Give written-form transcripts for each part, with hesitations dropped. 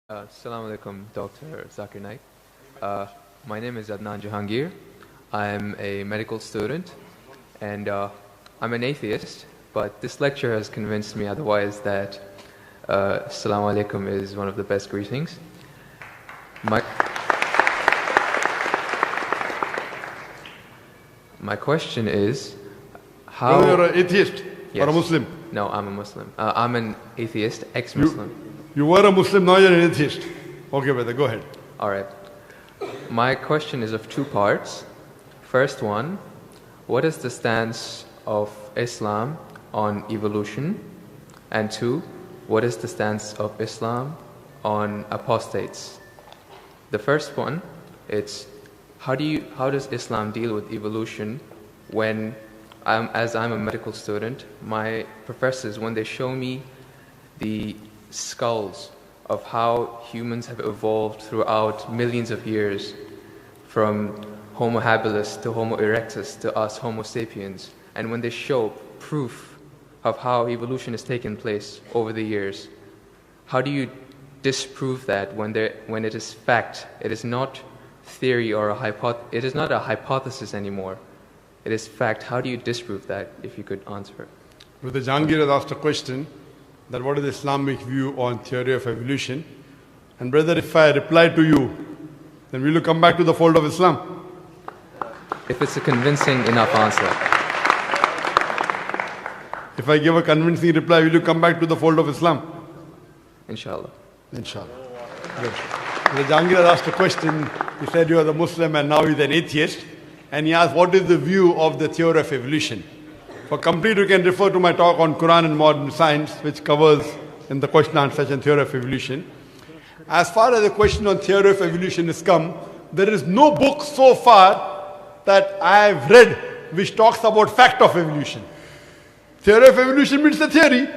Assalamu alaikum, Dr. Zakir Naik. My name is Adnan Jahangir. I'm a medical student and I'm an atheist, but this lecture has convinced me otherwise that Assalamu alaikum is one of the best greetings. My question is, how... You're an atheist or a Muslim? No, I'm a Muslim. I'm an atheist, ex-Muslim. You were a Muslim, now you're an atheist. Okay, brother, go ahead. All right. My question is of two parts. First one, what is the stance of Islam on evolution? And two, what is the stance of Islam on apostates? The first one, it's how does Islam deal with evolution when, as I'm a medical student, my professors, when they show me the skulls of how humans have evolved throughout millions of years, from Homo habilis to Homo erectus to us Homo sapiens, and when they show proof of how evolution has taken place over the years, how do you disprove that when it is fact? It is not theory or it is not a hypothesis anymore. It is fact. How do you disprove that, if you could answer it? Brother Jahangir has asked a question that what is the Islamic view on theory of evolution? And brother, if I reply to you, then will you come back to the fold of Islam? If it's a convincing enough answer. If I give a convincing reply, will you come back to the fold of Islam? Inshallah. Inshallah. Good. Brother Jahangir has asked a question. He said you are the Muslim and now he's an atheist. And he asked, what is the view of the theory of evolution? For complete, you can refer to my talk on Quran and modern science, which covers in the question and answer session theory of evolution. As far as the question on theory of evolution is come, there is no book so far that I have read which talks about fact of evolution. Theory of evolution means the theory.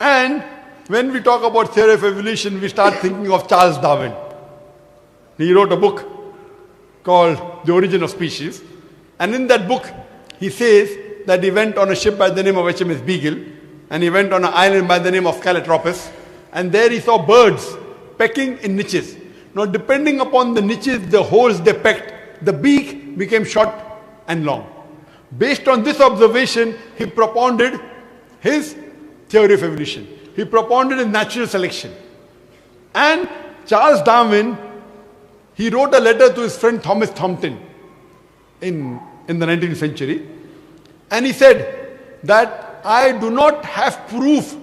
And when we talk about theory of evolution, we start thinking of Charles Darwin. He wrote a book called The Origin of Species. And in that book, he says that he went on a ship by the name of HMS Beagle, and he went on an island by the name of Calotropis, and there he saw birds pecking in niches. Now, depending upon the niches, the holes they pecked, the beak became short and long. Based on this observation, he propounded his theory of evolution. He propounded his natural selection. And Charles Darwin, he wrote a letter to his friend Thomas Thompson in the 19th century. And he said that I do not have proof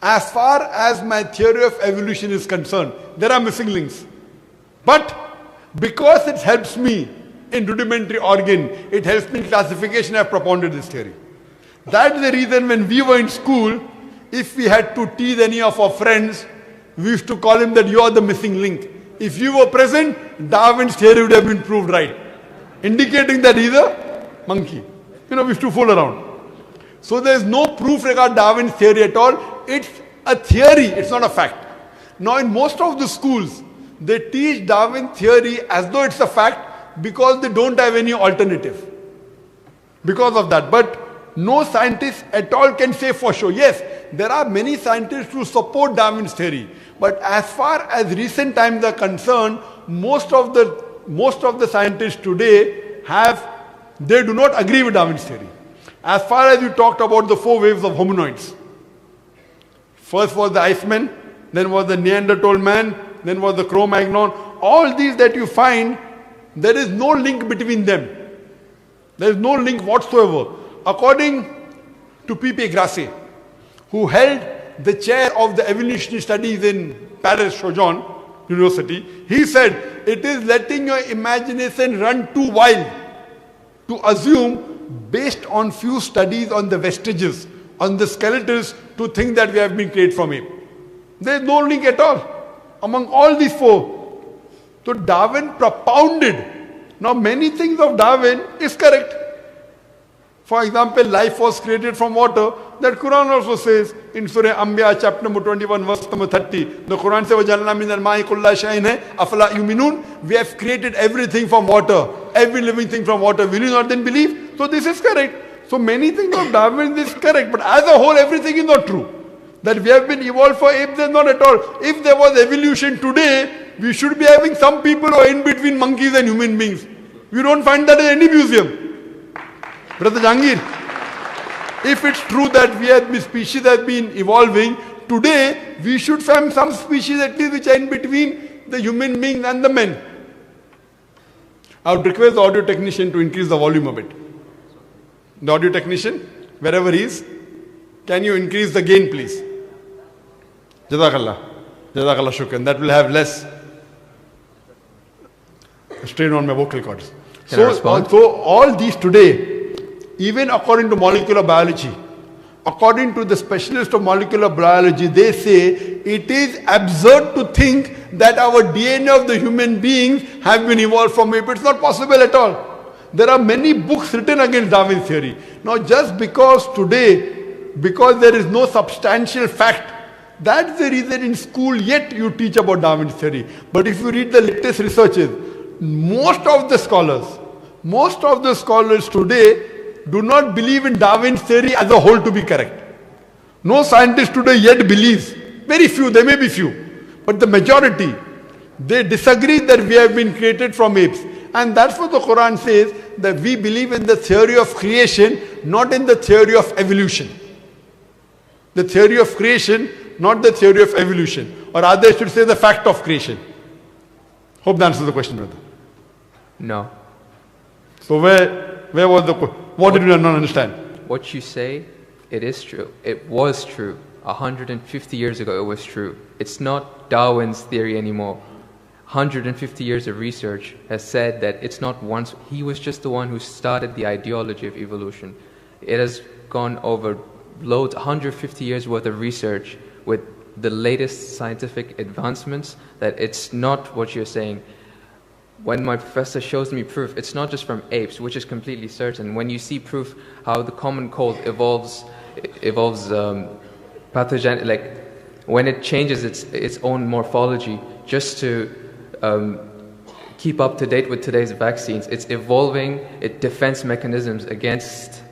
as far as my theory of evolution is concerned. There are missing links. But because it helps me in rudimentary organ, it helps me in classification, I have propounded this theory. That's the reason when we were in school, if we had to tease any of our friends, we used to call him that you are the missing link. If you were present, Darwin's theory would have been proved right, indicating that he's a monkey. We used to fool around. So there is no proof regarding Darwin's theory at all. It's a theory, it's not a fact. Now in most of the schools, they teach Darwin theory as though it's a fact because they don't have any alternative. Because of that. But no scientist at all can say for sure. Yes, there are many scientists who support Darwin's theory. But as far as recent times are concerned, most of the scientists today they do not agree with Darwin's theory. As far as you talked about the 4 waves of hominoids. First was the Iceman, then was the Neanderthal man, then was the Cro-Magnon. All these that you find, there is no link between them. There is no link whatsoever. According to P.P. Grassi, who held the chair of the evolutionary studies in Paris Sorbonne University, he said, it is letting your imagination run too wild to assume, based on few studies on the vestiges, on the skeletons, to think that we have been created from ape. There is no link at all among all these 4. So Darwin propounded. Now many things of Darwin is correct. For example, life was created from water. That Quran also says in Surah Anbiya chapter number 21 verse number 30. The Quran says, وَجَعَلْنَا مِنَ الْمَاءِ كُلَّ شَيْءٍ أَفَلَا يُؤْمِنُونَ. We have created everything from water. Every living thing from water. Will you not then believe? So this is correct. So many things of Darwin is correct. But as a whole, everything is not true. That we have been evolved for apes, not at all. If there was evolution today, we should be having some people who are in between monkeys and human beings. You don't find that in any museum. Brother Jangir, if it's true that species have been evolving, today we should find some species at least which are in between the human beings and the men. I would request the audio technician to increase the volume a bit. The audio technician, wherever he is, can you increase the gain, please? Jazakallah. Jazakallah shukran. That will have less strain on my vocal cords. So all these today, even according to molecular biology, according to the specialist of molecular biology, they say it is absurd to think that our DNA of the human beings have been evolved from ape. It's not possible at all. There are many books written against Darwin's theory. Now just because there is no substantial fact, that's the reason in school yet you teach about Darwin's theory. But if you read the latest researches, most of the scholars today do not believe in Darwin's theory as a whole to be correct. No scientist today yet believes. Very few, there may be few. But the majority, they disagree that we have been created from apes. And that's what the Quran says, that we believe in the theory of creation, not in the theory of evolution. The theory of creation, not the theory of evolution. Or rather, I should say the fact of creation. Hope that answers the question, brother. No. So where was the question? What did you not understand? What you say, it is true. It was true. 150 years ago, it was true. It's not Darwin's theory anymore. 150 years of research has said that it's not once. He was just the one who started the ideology of evolution. It has gone over loads, 150 years worth of research with the latest scientific advancements, that it's not what you're saying. When my professor shows me proof, it's not just from apes, which is completely certain. When you see proof how the common cold evolves pathogen, like when it changes its own morphology just to keep up to date with today's vaccines, it's evolving its defense mechanisms against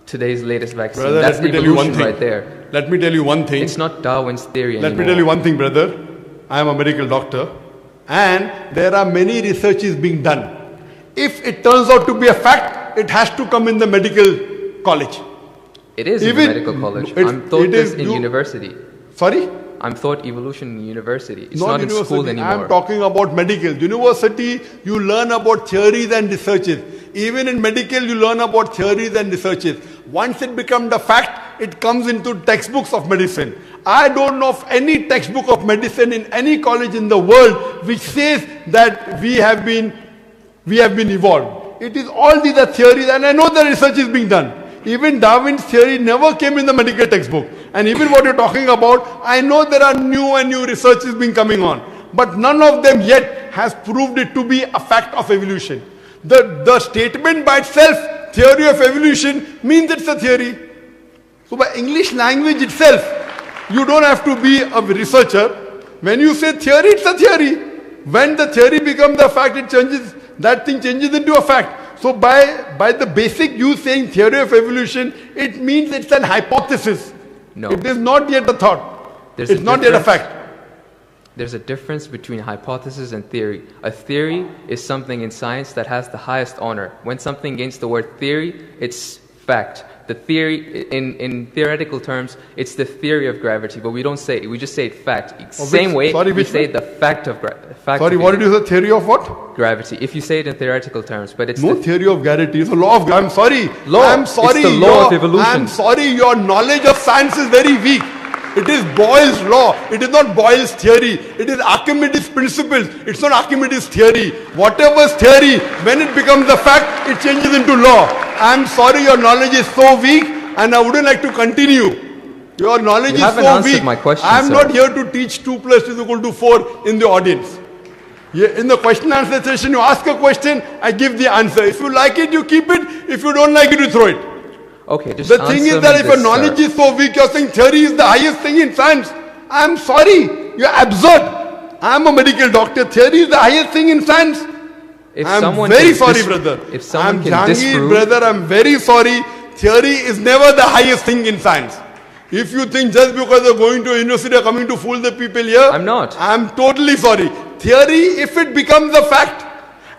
today's latest vaccine. Brother, that's evolution right there. Let me tell you one thing. It's not Darwin's theory anymore. Let me tell you one thing, brother. I am a medical doctor, and there are many researches being done. If it turns out to be a fact, it has to come in the medical college. It is in the medical college. I'm taught this in university. Sorry? I'm taught evolution in university. It's not in school anymore. I'm talking about medical. University, you learn about theories and researches. Even in medical, you learn about theories and researches. Once it becomes a fact, it comes into textbooks of medicine. I don't know of any textbook of medicine in any college in the world which says that we have been evolved. It is all these are theories, and I know the research is being done. Even Darwin's theory never came in the medical textbook. And even what you're talking about, I know there are new and new researches being coming on. But none of them yet has proved it to be a fact of evolution. The statement by itself, theory of evolution, means it's a theory. So by English language itself, you don't have to be a researcher. When you say theory, it's a theory. When the theory becomes a fact, it changes, that thing changes into a fact. So by the basic you saying theory of evolution, it means it's an hypothesis. No. It is not yet a thought. It's not yet a fact. There's a difference between hypothesis and theory. A theory is something in science that has the highest honor. When something gains the word theory, it's fact. The theory, in theoretical terms, it's the theory of gravity, but we don't say it, we just say it fact. Same way, we say the fact of gravity. Sorry, what did you say? Theory of what? Gravity. If you say it in theoretical terms, but it's no theory of gravity. It's a law of gravity. I'm sorry. I'm sorry. It's the law of evolution. I'm sorry. Your knowledge of science is very weak. It is Boyle's law. It is not Boyle's theory. It is Archimedes' principles. It's not Archimedes' theory. Whatever's theory, when it becomes a fact, it changes into law. I'm sorry, your knowledge is so weak, and I wouldn't like to continue. Your knowledge is so weak. My question, I'm not here to teach 2 + 2 = 4 in the audience. In the question answer session, you ask a question, I give the answer. If you like it, you keep it. If you don't like it, you throw it. Okay, just the thing is that if your knowledge is so weak, you're saying theory is the highest thing in science. I'm sorry, you're absurd. I'm a medical doctor. Theory is the highest thing in science. I'm very sorry, brother. If someone I'm Jangir, brother. I'm very sorry. Theory is never the highest thing in science. If you think just because they're going to university, they're coming to fool the people here. I'm not. I'm totally sorry. Theory, if it becomes a fact,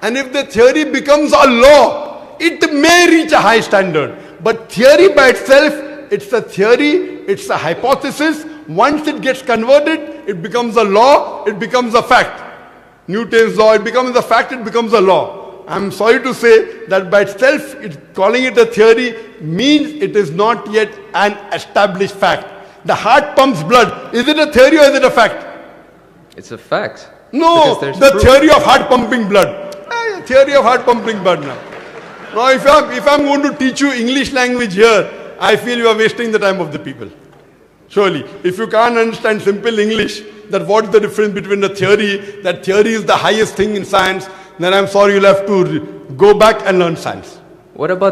and if the theory becomes a law, it may reach a high standard. But theory by itself, it's a theory, it's a hypothesis. Once it gets converted, it becomes a law, it becomes a fact. Newton's law, it becomes a fact, it becomes a law. I'm sorry to say that by itself, calling it a theory means it is not yet an established fact. The heart pumps blood. Is it a theory or is it a fact? It's a fact. No, Because the there's theory of heart pumping blood. Theory of heart pumping blood now. Now if I'm going to teach you English language here, I feel you are wasting the time of the people. Surely, if you can't understand simple English, that what's the difference between the theory, that theory is the highest thing in science, then I'm sorry, you'll have to go back and learn science. What about the